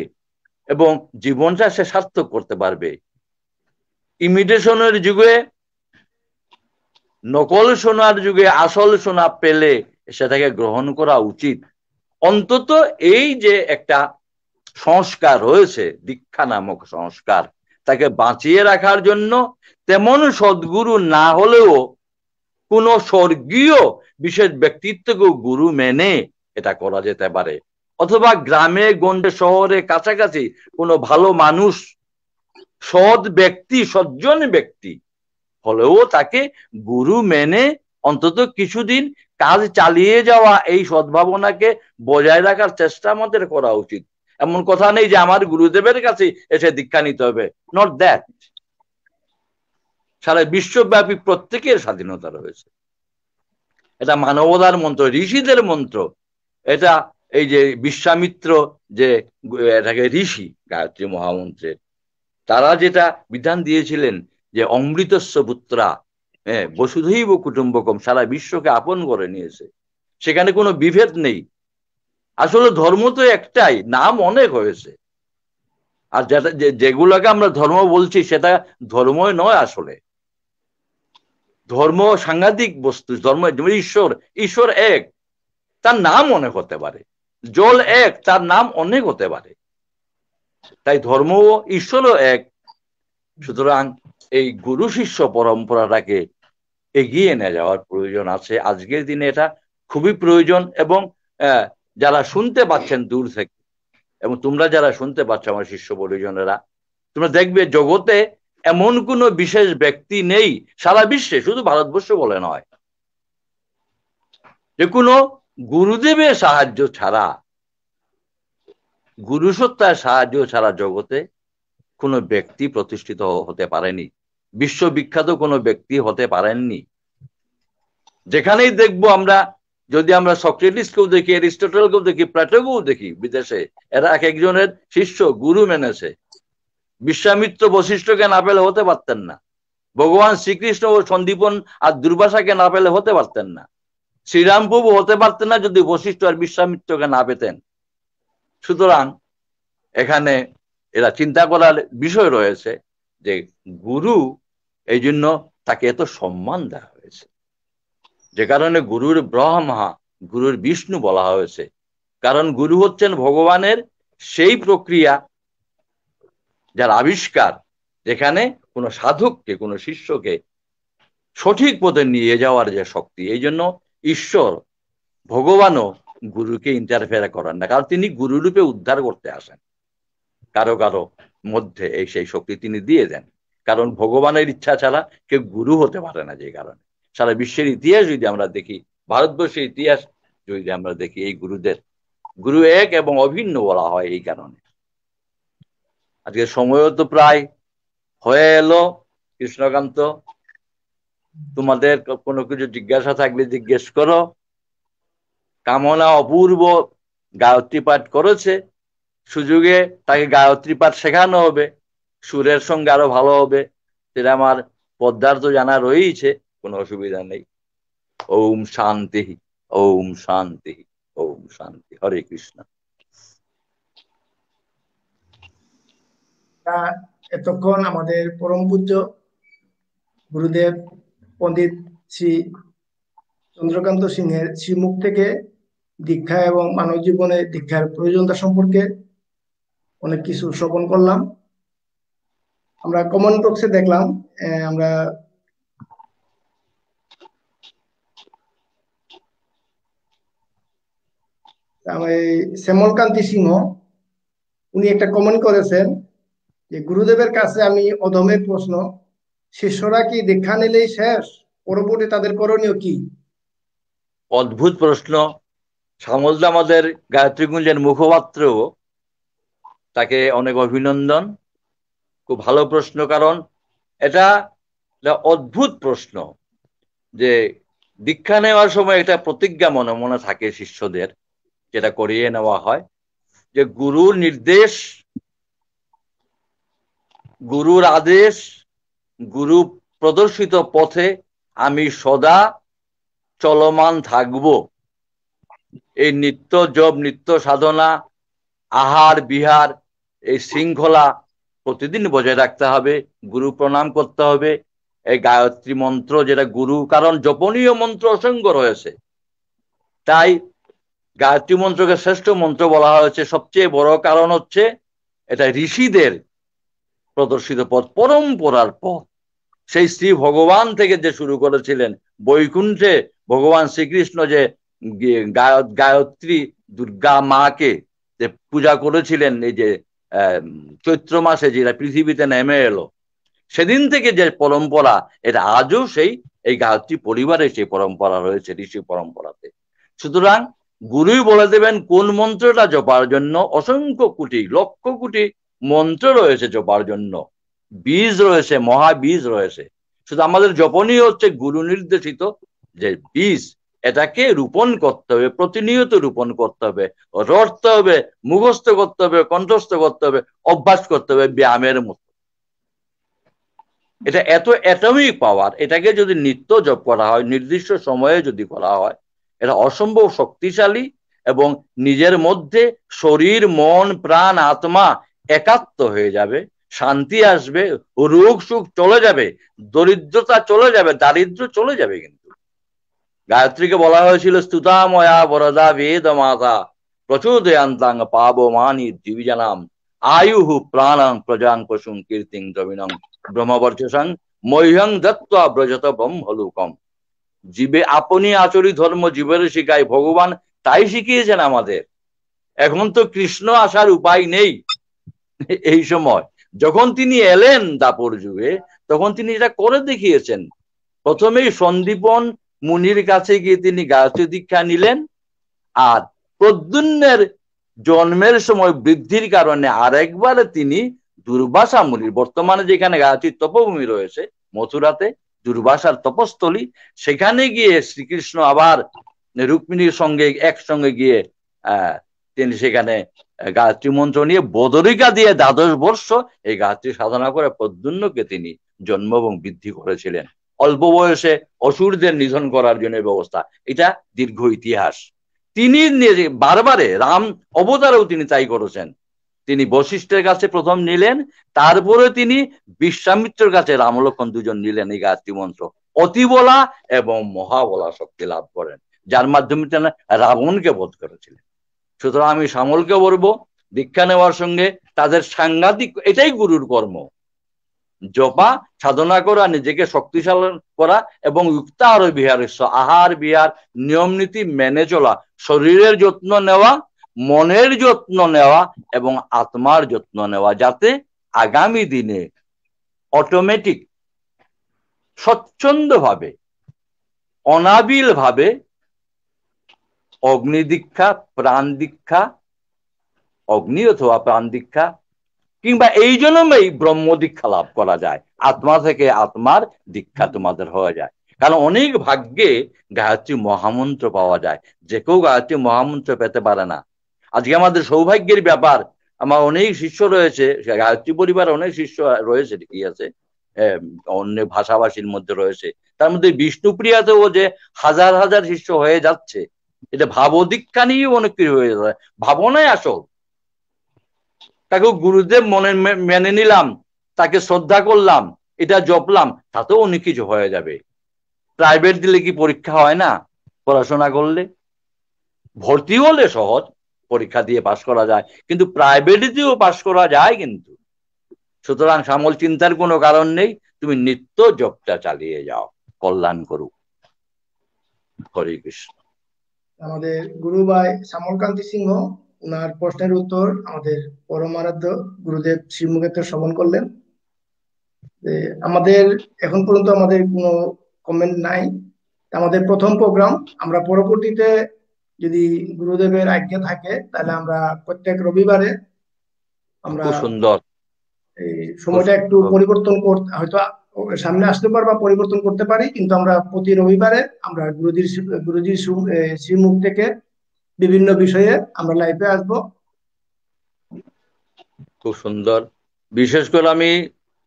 এবং জীবনটা সে সার্থক করতে পারবে। ইমিটেশনের যুগে, নকল সোনার যুগে আসল সোনা পেলে সেটাকে গ্রহণ করা উচিত। অন্তত এই যে একটা সংস্কার রয়েছে, দীক্ষা নামক সংস্কার, তাকে বাঁচিয়ে রাখার জন্য তেমন সদ্গুরু না হলেও কোন স্বর্গীয় বিশেষ ব্যক্তিত্বকে গুরু মেনে এটা করা যেতে পারে। অথবা গ্রামে গঞ্জে শহরে কাছাকাছি কোনো ভালো মানুষ, সৎ ব্যক্তি, সজ্জন ব্যক্তি হলেও তাকে গুরু মেনে অন্তত কিছুদিন কাজ চালিয়ে যাওয়া, এই সদ্ভাবনাকে বজায় রাখার চেষ্টা আমাদের করা উচিত। এমন কথা নেই যে আমার গুরুদেবের কাছে এসে দীক্ষা নিতে হবে, নট দ্যাট। সারা বিশ্বব্যাপী প্রত্যেকের স্বাধীনতা রয়েছে। এটা মানবতার মন্ত্র, ঋষিদের মন্ত্র। এটা এই যে বিশ্বামিত্র, যে এটাকে ঋষি গায়ত্রী মহামন্ত্রের, তারা যেটা বিধান দিয়েছিলেন যে অমৃতস্য পুত্রা, বসুধৈব কুটুম্বকম, সারা বিশ্বকে আপন করে নিয়েছে। সেখানে কোনো বিভেদ নেই। আসলে ধর্ম তো একটাই, নাম অনেক হয়েছে। আর যেটা যেগুলোকে আমরা ধর্ম বলছি সেটা ধর্মই নয় আসলে। ধর্ম সাংঘাতিক বস্তু। ধর্ম ঈশ্বর, ঈশ্বর এক, তার নাম অনেক হতে পারে। জল এক, তার নাম অনেক হতে পারে। তাই ধর্ম ও ঈশ্বরও এক। সুতরাং এই গুরু শিষ্য পরম্পরাটাকে এগিয়ে নিয়ে যাওয়ার প্রয়োজন আছে। আজকের দিনে এটা খুবই প্রয়োজন। এবং যারা শুনতে পাচ্ছেন দূর থেকে, এবং তোমরা যারা শুনতে পাচ্ছ আমার শিষ্য পরিজনেরা, তোমরা দেখবে জগতে এমন কোনো বিশেষ ব্যক্তি নেই সারা বিশ্বে, শুধু ভারতবর্ষ বলে নয়, যে কোনো গুরুদেবের সাহায্য ছাড়া, গুরুসত্তার সাহায্য ছাড়া জগতে কোনো ব্যক্তি প্রতিষ্ঠিত হতে পারেনি, বিশ্ববিখ্যাত কোনো ব্যক্তি হতে পারেননি। যেখানেই দেখবো আমরা, যদি আমরা সক্রেটিসকেও দেখি, অ্যারিস্টটলকেও দেখি, প্লেটোকেও দেখি, বিদেশে এরা এক একজনের শিষ্য, গুরু মেনেছে। বিশ্বামিত্র বশিষ্ঠকে না পেলে হতে পারতেন না। ভগবান শ্রীকৃষ্ণ ও সন্দীপন আর দুর্বাসাকে না পেলে হতে পারতেন না। শ্রীরাম প্রভু হতে পারতেন না যদি বশিষ্ঠ আর বিশ্বামিত্রকে না পেতেন। সুতরাং এখানে এরা চিন্তা করার বিষয় রয়েছে যে গুরু, এই জন্য তাকে এত সম্মান দেওয়া হয়েছে। যে কারণে গুরুর ব্রহ্মা, গুরুর বিষ্ণু বলা হয়েছে। কারণ গুরু হচ্ছেন ভগবানের সেই প্রক্রিয়া, যার আবিষ্কার, যেখানে কোনো সাধককে, কোনো শিষ্যকে সঠিক পথে নিয়ে যাওয়ার যে শক্তি। এই জন্য ঈশ্বর, ভগবানও গুরুকে ইন্টারফেয়ার করেন না, কারণ তিনি গুরুরূপে উদ্ধার করতে আসেন। কারো কারো মধ্যে এই সেই শক্তি তিনি দিয়ে দেন। কারণ ভগবানের ইচ্ছা ছাড়া কেউ গুরু হতে পারে না। যে কারণে সারা বিশ্বের ইতিহাস যদি আমরা দেখি, ভারতবর্ষের ইতিহাস যদি আমরা দেখি, এই গুরুদের, গুরু এক এবং অভিন্ন বলা হয় এই কারণে। আজকে সময়ও তো প্রায় হয়ে এলো। কৃষ্ণকান্ত, তোমাদের কোনো কিছু জিজ্ঞাসা থাকলে জিজ্ঞেস করো। কামনা অপূর্ব গায়ত্রী পাঠ করেছে, সুযোগে তাকে গায়ত্রী পাঠ শেখানো হবে, সুরের সঙ্গে আরো ভালো হবে। সেটা আমার পদ্মার তো জানা রয়েছে, কোনো অসুবিধা নেই। ওম শান্তি, ওম শান্তি, ওম শান্তি। হরে কৃষ্ণ। এতক্ষণ আমাদের পরম পূজ্য গুরুদেব পণ্ডিত শ্রী চন্দ্রকান্ত সিংহের শ্রীমুখ থেকে দীক্ষা এবং মানব জীবনে দীক্ষার প্রয়োজনীয়তা সম্পর্কে অনেক কিছু শ্রবণ করলাম। আমরা কমেন্ট বক্সে দেখলাম, আমরা শ্যামলকান্তি সিংহ, উনি একটা কমেন্ট করেছেন যে গুরুদেবের কাছে আমি অধমের প্রশ্ন, শিষ্যরা কি দীক্ষা নিলেই শেষ, পরবর্তী তাদের করণীয় কি? অদ্ভুত প্রশ্ন। শ্যামলদা আমাদের গায়ত্রী কুঞ্জের মুখপাত্র, তাকে অনেক অভিনন্দন। খুব ভালো প্রশ্ন, কারণ এটা অদ্ভুত প্রশ্ন যে দীক্ষা নেওয়ার সময় এটা প্রতিজ্ঞা মনে মনে থাকে শিষ্যদের, যেটা করিয়ে নেওয়া হয় যে গুরুর নির্দেশ, গুরুর আদেশ, গুরু প্রদর্শিত পথে আমি সদা চলমান থাকব। এই নিত্য জপ, নিত্য সাধনা, আহার বিহার, এই শৃঙ্খলা প্রতিদিন বজায় রাখতে হবে। গুরু প্রণাম করতে হবে। এই গায়ত্রী মন্ত্র যেটা গুরু, কারণ জপনীয় মন্ত্র অসংখ্য রয়েছে, তাই গায়ত্রী মন্ত্রকে শ্রেষ্ঠ মন্ত্র বলা হয়েছে। সবচেয়ে বড় কারণ হচ্ছে এটা ঋষিদের প্রদর্শিত পথ, পরম্পরার পথ। সেই শ্রী ভগবান থেকে যে শুরু করেছিলেন, বৈকুণ্ঠে ভগবান শ্রীকৃষ্ণ যে গায়ত্রী দুর্গা মাকে যে পূজা করেছিলেন, এই যে চৈত্র মাসে যেটা পৃথিবীতে নেমে এলো, সেদিন থেকে যে পরম্পরা, এটা আজও সেই এই গায়ত্রী পরিবারে সেই পরম্পরা রয়েছে, ঋষি পরম্পরাতে। সুতরাং গুরুই বলে দেবেন কোন মন্ত্রটা জপার জন্য। অসংখ্য কোটি, লক্ষ কোটি মন্ত্র রয়েছে জপার জন্য, বীজ রয়েছে, মহাবীজ রয়েছে। শুধু আমাদের জপনীয় হচ্ছে গুরু নির্দেশিত যে বীজ, এটাকে রোপণ করতে হবে, প্রতিনিয়ত রোপণ করতে হবে, রটতে হবে, মুখস্থ করতে হবে, কণ্ঠস্থ করতে হবে, অভ্যাস করতে হবে ব্যায়ামের মতো। এটা এত অ্যাটমিক পাওয়ার, এটাকে যদি নিত্য জপ করা হয়, নির্দিষ্ট সময়ে যদি করা হয়, এটা অসম্ভব শক্তিশালী এবং নিজের মধ্যে শরীর, মন, প্রাণ, আত্মা একাত্ম হয়ে যাবে, শান্তি আসবে, রোগ সুখ চলে যাবে, দরিদ্রতা চলে যাবে, দারিদ্র চলে যাবে। কিন্তু গায়ত্রীকে বলা হয়েছিল স্তুতাময়া বরদা বেদ মাতা প্রচোদয়ান্তাং পাবমানি দিবিজানাম আয়ুহু প্রাণং প্রজাং পশুং কীর্তিং দ্রবিণং ব্রহ্মবর্চসং মহ্যং দত্ত্বা ব্রজত ব্রহ্মলোকম। জীবে আপনি আচরি ধর্ম জীবের শিখায়, ভগবান তাই শিখিয়েছেন আমাদের। এখন তো কৃষ্ণ আসার উপায় নেই এই সময়। যখন তিনি এলেন দাপর যুগে, তখন তিনি এটা করে দেখিয়েছেন। প্রথমেই সন্দীপন মুনির কাছে গিয়ে তিনি গায়ত্রী দীক্ষা নিলেন, আর প্রদ্যুম্নের জন্মের সময় বৃদ্ধির কারণে আরেকবার তিনি দুর্বাসা মুনির, বর্তমানে যেখানে গায়ত্রী তপভূমি রয়েছে মথুরাতে, দুর্বাসার তপস্থলী, সেখানে গিয়ে শ্রীকৃষ্ণ আবার রুক্মিণীর সঙ্গে একসঙ্গে গিয়ে তিনি সেখানে গায়ত্রী মন্ত্র নিয়ে বদরিকা দিয়ে 12 বর্ষ এই গায়ত্রী সাধনা করে প্রদ্যুম্নকে তিনি জন্ম এবং বৃদ্ধি করেছিলেন। অল্প বয়সে অসুরদের নিধন করার জন্য ব্যবস্থা, এটা দীর্ঘ ইতিহাস। তিনি বারবারে রাম অবতারেও তিনি তাই করেছেন। তিনি বশিষ্ঠের কাছে প্রথম নিলেন, তারপরে তিনি বিশ্বামিত্রের কাছে রাম লক্ষ্মণ দুজন নিলেন এই গায়ত্রী মন্ত্র। অতি বলা এবং মহাবলা শক্তি লাভ করেন, যার মাধ্যমে তিনি রাবণকে বধ করেছিলেন। সুতরাং আমি শ্যামলকে বলবো, দীক্ষা নেওয়ার সঙ্গে তাদের সাংঘাতিক, এটাই গুরুর কর্ম, জপা, সাধনা করা, নিজেকে শক্তিশালী করা এবং যুক্তাহার বিহারের আহার বিহার নিয়ম নীতি মেনে চলা, শরীরের যত্ন নেওয়া, মনের যত্ন নেওয়া এবং আত্মার যত্ন নেওয়া, যাতে আগামী দিনে অটোমেটিক স্বচ্ছন্দ ভাবে, অনাবিল ভাবে অগ্নি দীক্ষা, প্রাণ দীক্ষা, অগ্নি অথবা প্রাণ দীক্ষা কিংবা এই জন্যই ব্রহ্ম দীক্ষা লাভ করা যায়, আত্মা থেকে আত্মার দীক্ষা তোমাদের হয়ে যায়। কারণ অনেক ভাগ্যে গায়ত্রী মহামন্ত্র পাওয়া যায়, যে কেউ গায়ত্রী মহামন্ত্র পেতে পারে না। আজকে আমাদের সৌভাগ্যের ব্যাপার, আমার অনেক শিষ্য রয়েছে, গায়ত্রী পরিবার অনেক শিষ্য রয়েছে, কি আছে অন্য ভাষাভাষীর মধ্যে রয়েছে, তার মধ্যে বিষ্ণুপ্রিয়াতেও যে হাজার হাজার শিষ্য হয়ে যাচ্ছে, এটা ভাব দীক্ষা নিয়েও অনেক কিছু হয়ে যাচ্ছে। ভাবনাই আসল। তাকে গুরুদেব মনে মেনে নিলাম, তাকে শ্রদ্ধা করলাম, এটা জপলাম, তাতেও অনেক কিছু হয়ে যাবে। প্রাইভেট দিলে কি পরীক্ষা হয় না? পড়াশোনা করলে ভর্তি হলে সহজ, পরীক্ষা দিয়ে পাশ করা যায়, কিন্তু প্রাইভেটে দিয়েও পাশ করা যায় কিন্তু। সুতরাং শ্যামল চিন্তার কোনো কারণ নেই, তুমি নিত্য জপটা চালিয়ে যাও, কল্যাণ করুক। হরে কৃষ্ণ। আমাদের গুরু ভাই শ্যামলকান্তি সিংহ ওনার প্রশ্নের উত্তর আমাদের পরমারাধ্য গুরুদেব শ্রীমুখেতে শ্রবণ করলেন। আমাদের এখন পর্যন্ত আমাদের কোনো কমেন্ট নাই। আমাদের প্রথম প্রোগ্রাম, আমরা পরবর্তীতে যদি গুরুদেবের আজ্ঞা থাকে তাহলে আমরা প্রত্যেক রবিবারে আমরা খুব সুন্দর, এই সময়টা একটু পরিবর্তন করতে, হয়তো সামনে আসতে পারবা পরিবর্তন করতে পারি, কিন্তু আমরা প্রতি রবিবারে আমরা গুরুজির শ্রীমুখ থেকে বিভিন্ন বিষয়ে আমরা লাইভে আসবো। খুব সুন্দর। বিশেষ করে আমি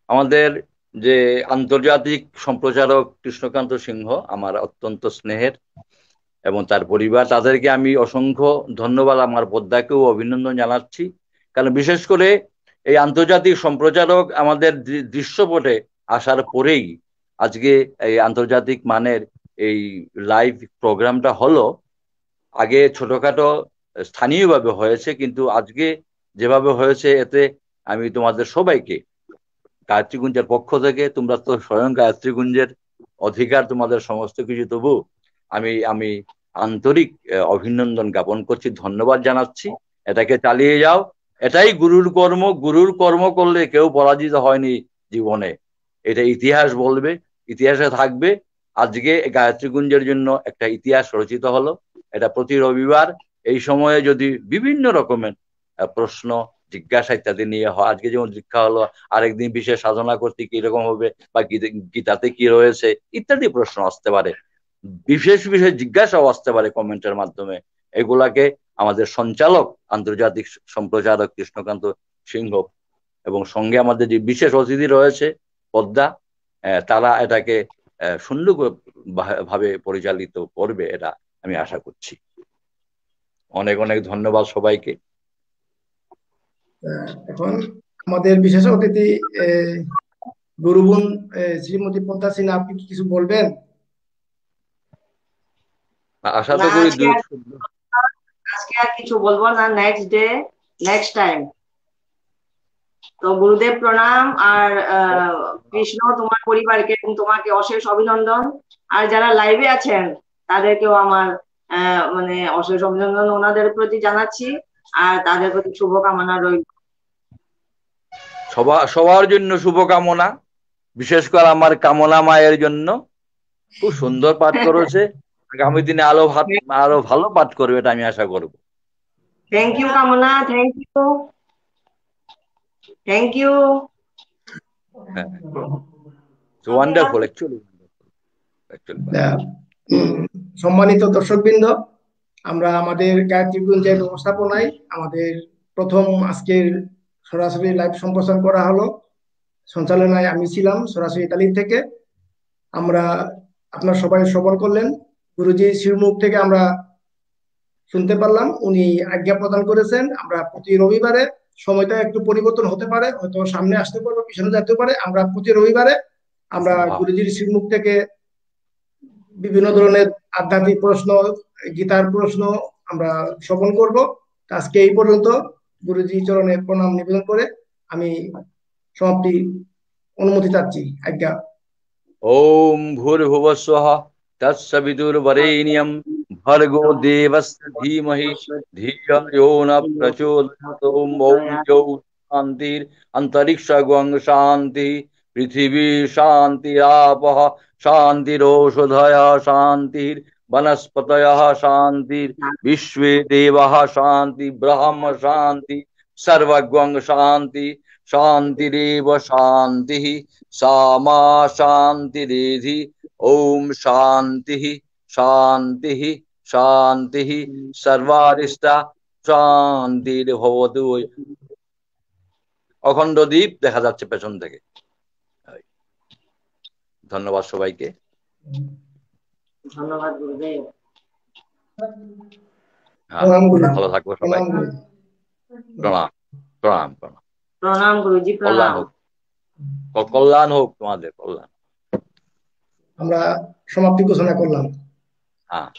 আমাদের যে আন্তর্জাতিক সম্প্রচারক কৃষ্ণকান্ত সিংহ, আমার অত্যন্ত স্নেহের, এবং তার পরিবার, তাদেরকে আমি অসংখ্য ধন্যবাদ, আমার পদ্মাকেও অভিনন্দন জানাচ্ছি। কারণ বিশেষ করে এই আন্তর্জাতিক সম্প্রচারক আমাদের দৃশ্যপটে আসার পরেই আজকে এই আন্তর্জাতিক মানের এই লাইভ প্রোগ্রামটা হলো। আগে ছোটখাটো স্থানীয়ভাবে হয়েছে, কিন্তু আজকে যেভাবে হয়েছে, এতে আমি তোমাদের সবাইকে গায়ত্রীকুঞ্জের পক্ষ থেকে, তোমরা তো স্বয়ং গায়ত্রীকুঞ্জের অধিকার, তোমাদের সমস্ত কিছু, তবু আমি আমি আন্তরিক অভিনন্দন জ্ঞাপন করছি, ধন্যবাদ জানাচ্ছি। এটাকে চালিয়ে যাও, এটাই গুরুর কর্ম। গুরুর কর্ম করলে কেউ পরাজিত হয়নি জীবনে, এটা ইতিহাস বলবে, ইতিহাসে থাকবে। আজকে গায়ত্রীকুঞ্জের জন্য একটা ইতিহাস রচিত হলো। এটা প্রতি রবিবার এই সময়ে যদি বিভিন্ন রকমের প্রশ্ন জিজ্ঞাসা ইত্যাদি নিয়ে হয়, আজকে যেমন দীক্ষা হলো, আরেকদিন বিশেষ সাধনা করতে কিরকম হবে, বা গীতাতে কি রয়েছে ইত্যাদি প্রশ্ন আসতে পারে, বিশেষ বিশেষ জিজ্ঞাসাও আসতে পারে কমেন্টের মাধ্যমে। এগুলাকে আমাদের সঞ্চালক আন্তর্জাতিক সম্প্রচারক কৃষ্ণকান্ত সিংহ এবং সঙ্গে আমাদের যে বিশেষ অতিথি রয়েছে পদ্মা, তারা এটাকে সুন্দর ভাবে পরিচালিত করবে, এটা আমি আশা করছি। অনেক অনেক ধন্যবাদ সবাইকে। এখন আমাদের বিশেষ অতিথি গুরুবোন শ্রীমতী পদ্মা সিনহা, আপনি কি কিছু বলবেন? আশা তো করি আজকে আর কিছু বলবো না, নেক্সট ডে নেক্সট টাইম। তো গুরুদেব প্রণাম, আর কৃষ্ণ তোমার পরিবারকে এবং তোমাকে অশেষ অভিনন্দন। আর যারা লাইভে আছেন তাদেরকেও আমার মানে অশেষ অভিনন্দন ওনাদের প্রতি জানাচ্ছি, আর তাদের প্রতি শুভকামনা রইল। সবার জন্য শুভকামনা, বিশেষ করে আমার কামনা মায়ের জন্য। খুব সুন্দর পাঠ করেছে, আগামী দিনে আরো ভালো পাঠ করবে, এটা আমি আশা করব। Thank you Kamna, thank you, thank you. Wonderful, actually সম্মানিত দর্শকবৃন্দ, আমরা আমাদের গায়ত্রীকুঞ্জের ব্যবস্থাপনায় আমাদের প্রথম আজকের সরাসরি লাইভ সম্প্রচার করা হলো। সঞ্চালনায় আমি ছিলাম সরাসরি ইতালি থেকে। আমরা আপনার সবাই শ্রবণ করলেন, গুরুজি শ্রীমুখ থেকে আমরা শুনতে পারলাম, উনি আজ্ঞা প্রদান করেছেন আমরা প্রতি রবিবারে, সময়টা একটু পরিবর্তন হতে পারে, হয়তো সামনে আসতে পারবে, পিছনে যেতে পারে, আমরা প্রতি রবিবারে আমরা গুরুজির শ্রীমুখ থেকে বিভিন্ন ধরনের আধ্যাত্মিক প্রশ্ন, গীতার প্রশ্ন আমরা শ্রবণ করব। আজকে এই পর্যন্ত। গুরুজি চরণে প্রণাম নিবেদন করে আমি সমাপ্তি অনুমতি চাচ্ছি, আজ্ঞা। ওম ভূর্ভুবস্বঃ তৎসবিতুর্বরেণ্যং ভর্গো দেবস্য ধীমহি ধিয়া यो न प्रचोदयात्। ओम शान्तिः अन्तरिक्षं शान्तिः पृथिवी शान्तिरापः शान्तिरोषधयः शान्तिर्वनस्पतयः शान्तिर्विश्वे देवाः शान्ति ब्रह्म शान्ति सर्वं शान्ति शान्तिरेव शान्तिः सामा शान्तिरेधि। ओम शान्तिः शान्तिः शान्तिः सर्वारिष्टा শান্তির্ভবতু। অখণ্ড দ্বীপ দেখা যাচ্ছে পেছন থেকে। ধন্যবাদ সবাইকে, ধন্যবাদ গুরুদেব। ভালো থাকবো সবাই। প্রণাম প্রণাম প্রণাম প্রণাম গুরুজি, প্রণাম। কল্যাণ হোক তোমাদের, কল্যাণ। আমরা সমাপ্তি ঘোষণা করলাম। হ্যাঁ।